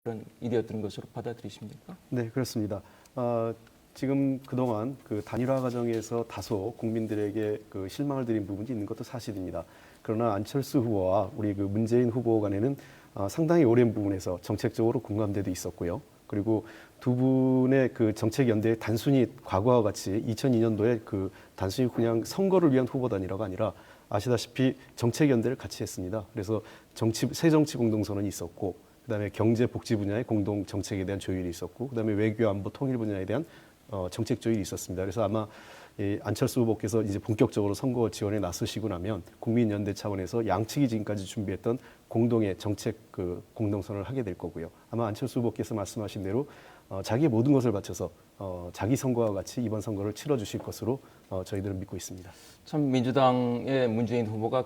그런 일이었던 것으로 받아들이십니까? 네, 그렇습니다. 지금 그동안 그 단일화 과정에서 다소 국민들에게 그 실망을 드린 부분이 있는 것도 사실입니다. 그러나 안철수 후보와 우리 그 문재인 후보 간에는 상당히 오랜 부분에서 정책적으로 공감대도 있었고요. 그리고 두 분의 그 정책 연대에 단순히 과거와 같이 2002년도에 그 단순히 그냥 선거를 위한 후보단이라가 아니라 아시다시피 정책 연대를 같이 했습니다. 그래서 새 정치 공동선언이 있었고, 그다음에 경제 복지 분야의 공동 정책에 대한 조율이 있었고, 그다음에 외교 안보 통일 분야에 대한 정책 조율이 있었습니다. 그래서 아마 안철수 후보께서 이제 본격적으로 선거 지원에 나서시고 나면 국민연대 차원에서 양측이 지금까지 준비했던 공동의 정책 그 공동선언을 하게 될 거고요. 아마 안철수 후보께서 말씀하신 대로 자기의 모든 것을 바쳐서 자기 선거와 같이 이번 선거를 치러주실 것으로 저희들은 믿고 있습니다. 참 민주당의 문재인 후보가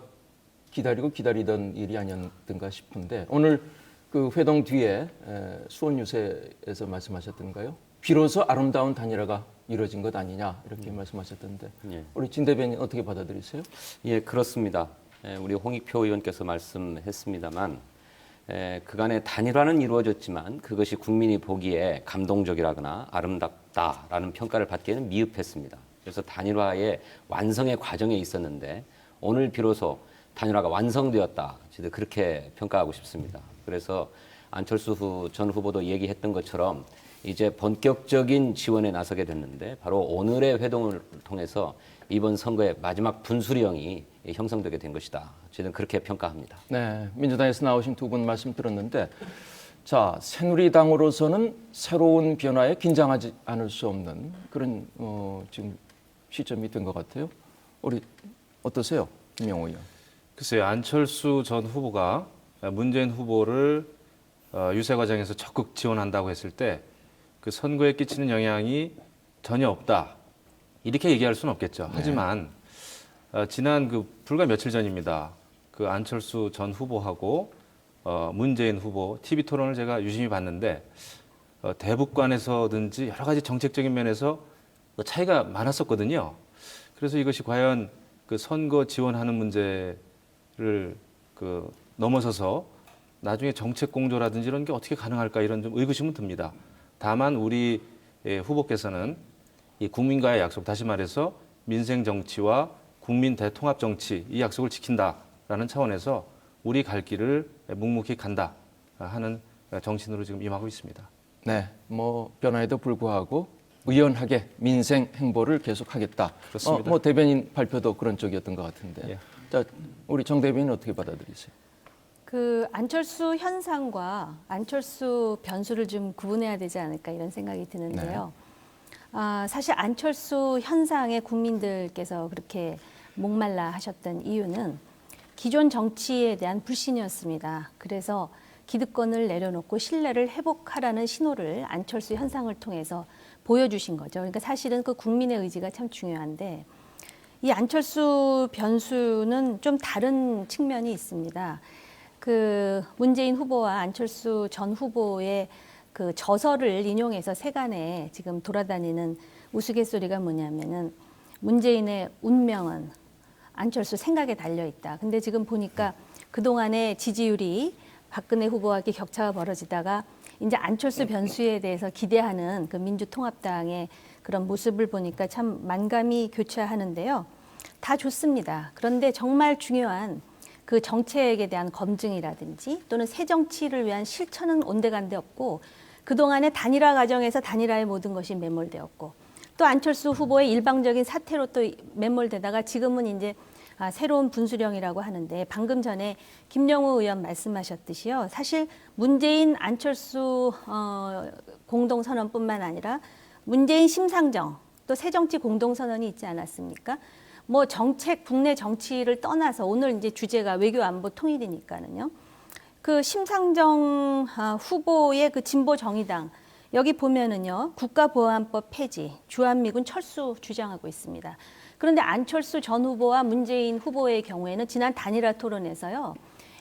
기다리고 기다리던 일이 아니었던가 싶은데 오늘 그 회동 뒤에 수원 유세에서 말씀하셨던가요? 비로소 아름다운 단일화가 이루어진 것 아니냐 이렇게 말씀하셨던데 예. 우리 진 대변인 어떻게 받아들이세요? 예, 그렇습니다. 우리 홍익표 의원께서 말씀했습니다만 그간의 단일화는 이루어졌지만 그것이 국민이 보기에 감동적이라거나 아름답다라는 평가를 받기에는 미흡했습니다. 그래서 단일화의 완성의 과정에 있었는데 오늘 비로소 단일화가 완성되었다. 저도 그렇게 평가하고 싶습니다. 그래서 안철수 전 후보도 얘기했던 것처럼 이제 본격적인 지원에 나서게 됐는데 바로 오늘의 회동을 통해서 이번 선거의 마지막 분수령이 형성되게 된 것이다. 저는 그렇게 평가합니다. 네, 민주당에서 나오신 두 분 말씀 들었는데 자, 새누리당으로서는 새로운 변화에 긴장하지 않을 수 없는 그런 지금 시점이 된 것 같아요. 우리 어떠세요? 김영호 의원. 글쎄요, 안철수 전 후보가 문재인 후보를 유세 과정에서 적극 지원한다고 했을 때 그 선거에 끼치는 영향이 전혀 없다. 이렇게 얘기할 수는 없겠죠. 하지만 지난 그 불과 며칠 전입니다. 그 안철수 전 후보하고 문재인 후보 TV 토론을 제가 유심히 봤는데 대북관에서든지 여러 가지 정책적인 면에서 차이가 많았었거든요. 그래서 이것이 과연 그 선거 지원하는 문제를 그 넘어서서 나중에 정책 공조라든지 이런 게 어떻게 가능할까 이런 좀 의구심은 듭니다. 다만 우리 후보께서는 이 국민과의 약속, 다시 말해서 민생 정치와 국민 대통합 정치 이 약속을 지킨다라는 차원에서 우리 갈 길을 묵묵히 간다 하는 정신으로 지금 임하고 있습니다. 네, 뭐 변화에도 불구하고 의연하게 민생 행보를 계속하겠다. 그렇습니다. 뭐 대변인 발표도 그런 쪽이었던 것 같은데. 예. 자, 우리 정 대변인 어떻게 받아들이세요? 그 안철수 현상과 안철수 변수를 좀 구분해야 되지 않을까 이런 생각이 드는데요. 사실 안철수 현상에 국민들께서 그렇게 목말라 하셨던 이유는 기존 정치에 대한 불신이었습니다. 그래서 기득권을 내려놓고 신뢰를 회복하라는 신호를 안철수 현상을 통해서 보여주신 거죠. 그러니까 사실은 그 국민의 의지가 참 중요한데 이 안철수 변수는 좀 다른 측면이 있습니다. 그 문재인 후보와 안철수 전 후보의 그 저서를 인용해서 세간에 지금 돌아다니는 우스갯소리가 뭐냐면은 문재인의 운명은 안철수 생각에 달려 있다. 근데 지금 보니까 그동안의 지지율이 박근혜 후보와 이렇게 격차가 벌어지다가 이제 안철수 변수에 대해서 기대하는 그 민주통합당의 그런 모습을 보니까 참 만감이 교차하는데요. 다 좋습니다. 그런데 정말 중요한 그 정책에 대한 검증이라든지 또는 새 정치를 위한 실천은 온데간데 없고 그동안의 단일화 과정에서 단일화의 모든 것이 매몰되었고 또 안철수 후보의 일방적인 사태로 또 매몰되다가 지금은 이제 새로운 분수령이라고 하는데 방금 전에 김영우 의원 말씀하셨듯이요. 사실 문재인 안철수 공동선언뿐만 아니라 문재인 심상정 또 새정치 공동선언이 있지 않았습니까? 뭐 정책, 국내 정치를 떠나서 오늘 이제 주제가 외교 안보 통일이니까는요. 그 심상정 후보의 그 진보 정의당 여기 보면은요. 국가보안법 폐지, 주한미군 철수 주장하고 있습니다. 그런데 안철수 전 후보와 문재인 후보의 경우에는 지난 단일화 토론에서요.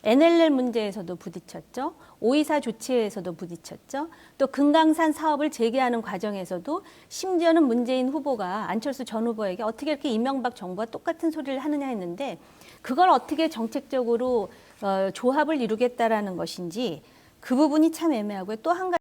NLL 문제에서도 부딪혔죠. 5.24 조치에서도 부딪혔죠. 또 금강산 사업을 재개하는 과정에서도 심지어는 문재인 후보가 안철수 전 후보에게 어떻게 이렇게 이명박 정부와 똑같은 소리를 하느냐 했는데 그걸 어떻게 정책적으로 조합을 이루겠다라는 것인지 그 부분이 참 애매하고요. 또 한 가지